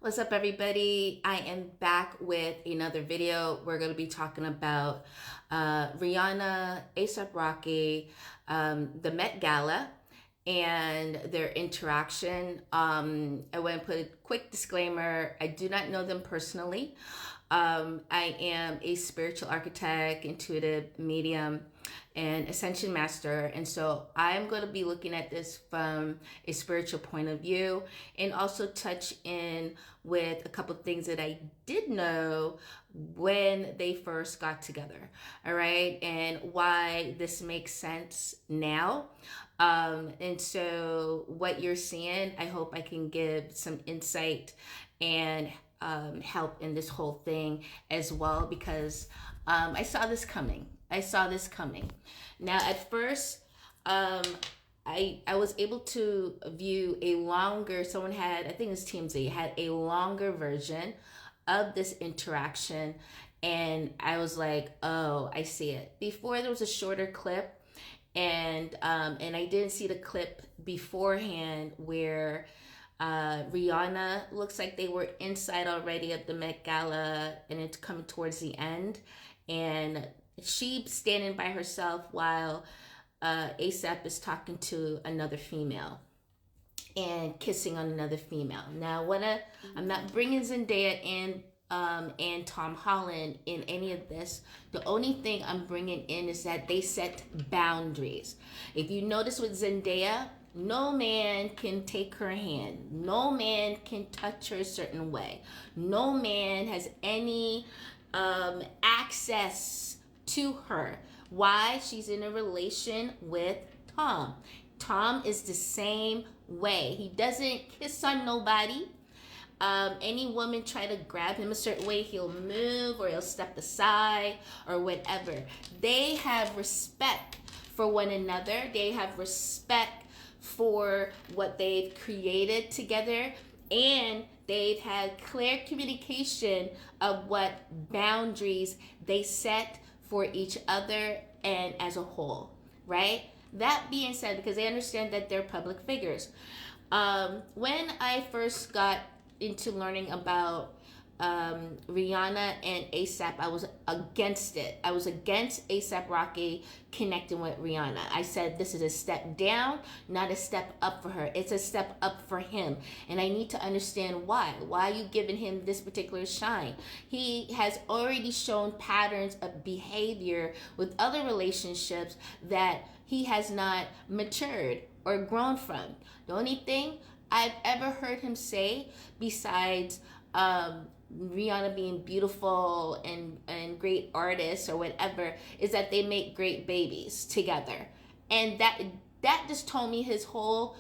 What's up, everybody? I am back with another video. We're going to be talking about Rihanna, A$AP Rocky, the Met Gala, and their interaction. I want to put a quick disclaimer. I do not know them personally. I am a spiritual architect, intuitive medium, and ascension master. And so I'm going to be looking at this from a spiritual point of view and also touch in with a couple things that I did know when they first got together. All right. And why this makes sense now. And so what you're seeing, I hope I can give some insight and help in this whole thing as well, because I saw this coming. Now, at first, I was able to view a longer, someone had, I think it's TMZ, had a longer version of this interaction. And I was like, oh, I see it. Before, there was a shorter clip, and I didn't see the clip beforehand where Rihanna looks like they were inside already at the Met Gala, and it's coming towards the end, and she standing by herself while A$AP is talking to another female and kissing on another female. Now, I'm not bringing Zendaya in and Tom Holland in any of this. The only thing I'm bringing in is that they set boundaries. If you notice with Zendaya, no man can take her hand. No man can touch her a certain way. No man has any access to her. Why? She's in a relation with Tom. Tom is the same way. He doesn't kiss on nobody. Any woman try to grab him a certain way, he'll move or he'll step aside or whatever. They have respect for one another. They have respect for what they've created together, and they've had clear communication of what boundaries they set for each other and as a whole, right? That being said, because they understand that they're public figures. When I first got into learning about Rihanna and A$AP, I was against it. I was against A$AP Rocky connecting with Rihanna. I said this is a step down, not a step up for her. It's a step up for him, and I need to understand why. Why are you giving him this particular shine? He has already shown patterns of behavior with other relationships that he has not matured or grown from. The only thing I've ever heard him say, besides Rihanna being beautiful and great artists or whatever, is that they make great babies together. And that just told me his whole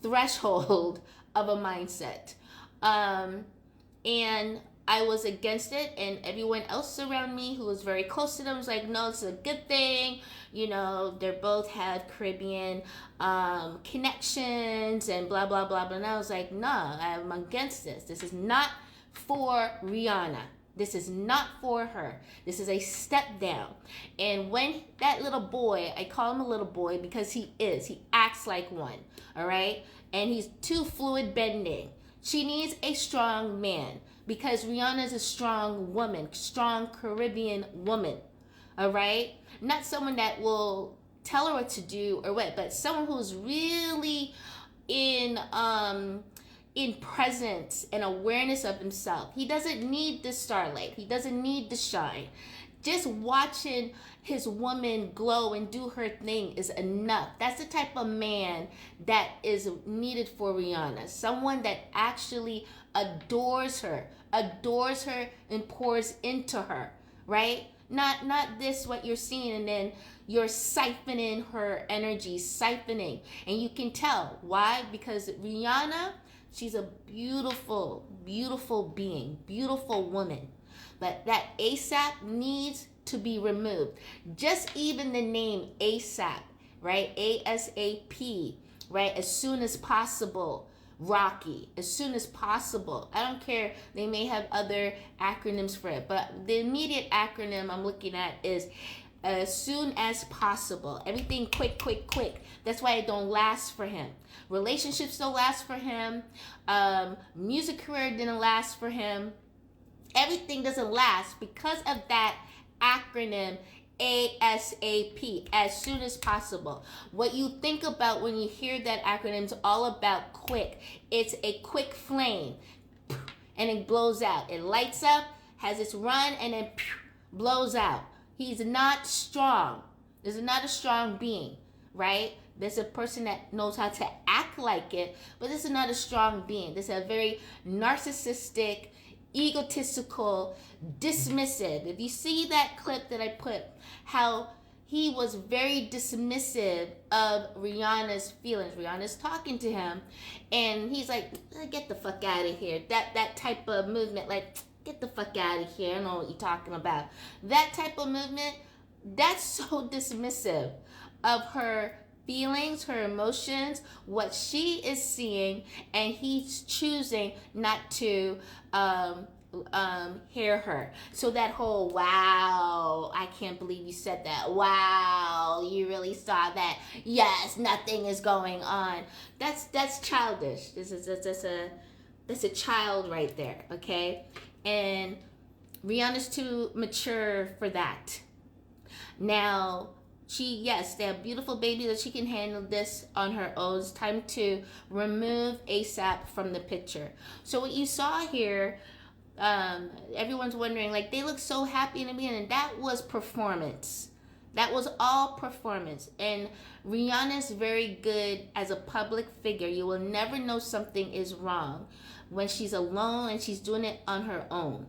threshold of a mindset. And I was against it, and everyone else around me who was very close to them was like, no, it's a good thing. You know, they both have Caribbean connections and blah, blah, blah. And I was like, nah, I'm against this. This is not for Rihanna. This is not for her. This is a step down. And when that little boy, I call him a little boy because he acts like one, all right? And he's too fluid bending. She needs a strong man, because Rihanna is a strong woman, strong Caribbean woman, all right? Not someone that will tell her what to do or what, but someone who's really in presence and awareness of himself. He doesn't need the starlight. He doesn't need the shine. Just watching his woman glow and do her thing is enough. That's the type of man that is needed for Rihanna. Someone that actually adores her and pours into her, right? Not this, what you're seeing, and then you're siphoning her energy, siphoning. And you can tell. Why? Because Rihanna, she's a beautiful, beautiful being, beautiful woman. But that A$AP needs to be removed. Just even the name A$AP, right? ASAP, right? As soon as possible. Rocky, as soon as possible. I don't care. They may have other acronyms for it, but the immediate acronym I'm looking at is as soon as possible. Everything quick, quick, quick. That's why it don't last for him. Relationships don't last for him. Music career didn't last for him. Everything doesn't last because of that acronym ASAP, as soon as possible. What you think about when you hear that acronym is all about quick. It's a quick flame and it blows out. It lights up, has its run, and then blows out. He's not strong. This is not a strong being, right? There's a person that knows how to act like it, but this is not a strong being. This is a very narcissistic, egotistical, dismissive. If you see that clip that I put, how he was very dismissive of Rihanna's feelings. Rihanna's talking to him, and he's like, get the fuck out of here. That type of movement, like, get the fuck out of here. I know what you're talking about. That type of movement, that's so dismissive of her feelings, her emotions, what she is seeing, and he's choosing not to hear her. So that whole, wow, I can't believe you said that. Wow, you really saw that. Yes, nothing is going on. That's childish. That's a child right there, okay? And Rihanna's too mature for that. Now, they have a beautiful baby that she can handle this on her own. It's time to remove ASAP from the picture. So what you saw here, everyone's wondering, like, they look so happy in the beginning. That was performance. That was all performance. And Rihanna's very good as a public figure. You will never know something is wrong when she's alone and she's doing it on her own.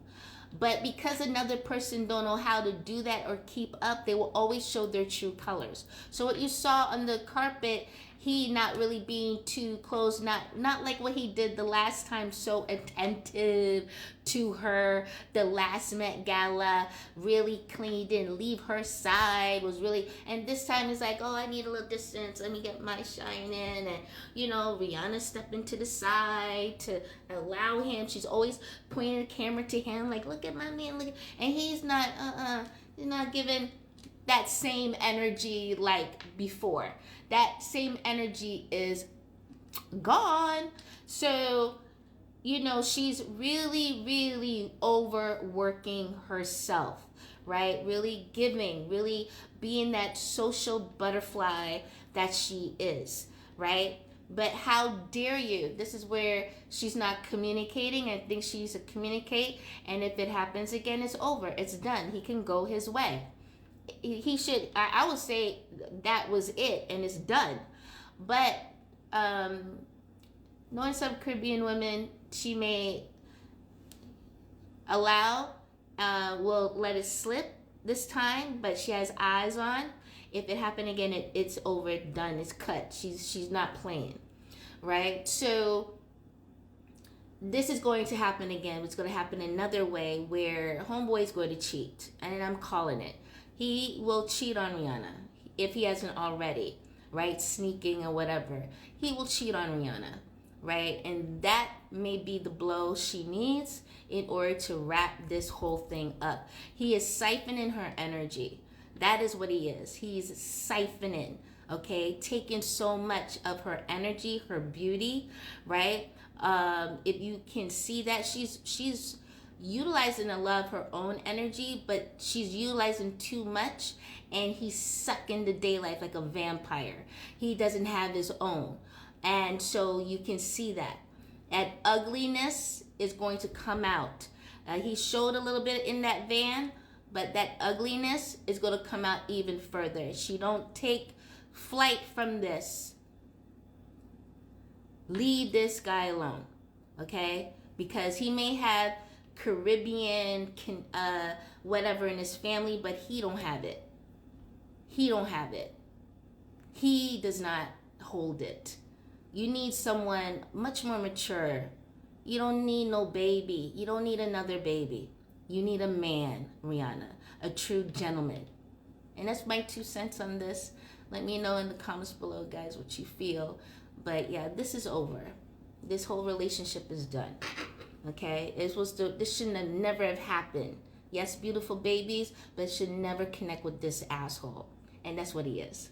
But because another person don't know how to do that or keep up, they will always show their true colors. So what you saw on the carpet, he not really being too close, not like what he did the last time, so attentive to her, the last Met Gala, really clean, didn't leave her side, was really, and this time he's like, oh, I need a little distance, let me get my shine in, and Rihanna stepping to the side to allow him, she's always pointing the camera to him, like, look at my man, look at, and he's not giving that same energy like before. That same energy is gone. So, she's really, really overworking herself, right? Really giving, really being that social butterfly that she is, right? But how dare you? This is where she's not communicating. I think she needs to communicate. And if it happens again, it's over. It's done. He can go his way. He should, I would say that was it and it's done. But knowing some Caribbean women, she may will let it slip this time, but she has eyes on. If it happened again, it's over, done, it's cut. She's not playing, right? So this is going to happen again. It's going to happen another way where homeboy is going to cheat, and I'm calling it. He will cheat on Rihanna if he hasn't already, right? Sneaking or whatever. He will cheat on Rihanna, right? And that may be the blow she needs in order to wrap this whole thing up. He is siphoning her energy. That is what he is. He's siphoning, okay? Taking so much of her energy, her beauty, right? If you can see that, she's utilizing a lot of her own energy, but she's utilizing too much, and he's sucking the daylight like a vampire. He doesn't have his own. And so you can see that. That ugliness is going to come out. He showed a little bit in that van, but that ugliness is going to come out even further. She don't take flight from this. Leave this guy alone, okay? Because he may have Caribbean, whatever in his family, but he don't have it. He don't have it. He does not hold it. You need someone much more mature. You don't need no baby. You don't need another baby. You need a man, Rihanna, a true gentleman. And that's my 2 cents on this. Let me know in the comments below, guys, what you feel. But yeah, this is over. This whole relationship is done. Okay, this shouldn't have never have happened. Yes, beautiful babies, but should never connect with this asshole. And that's what he is.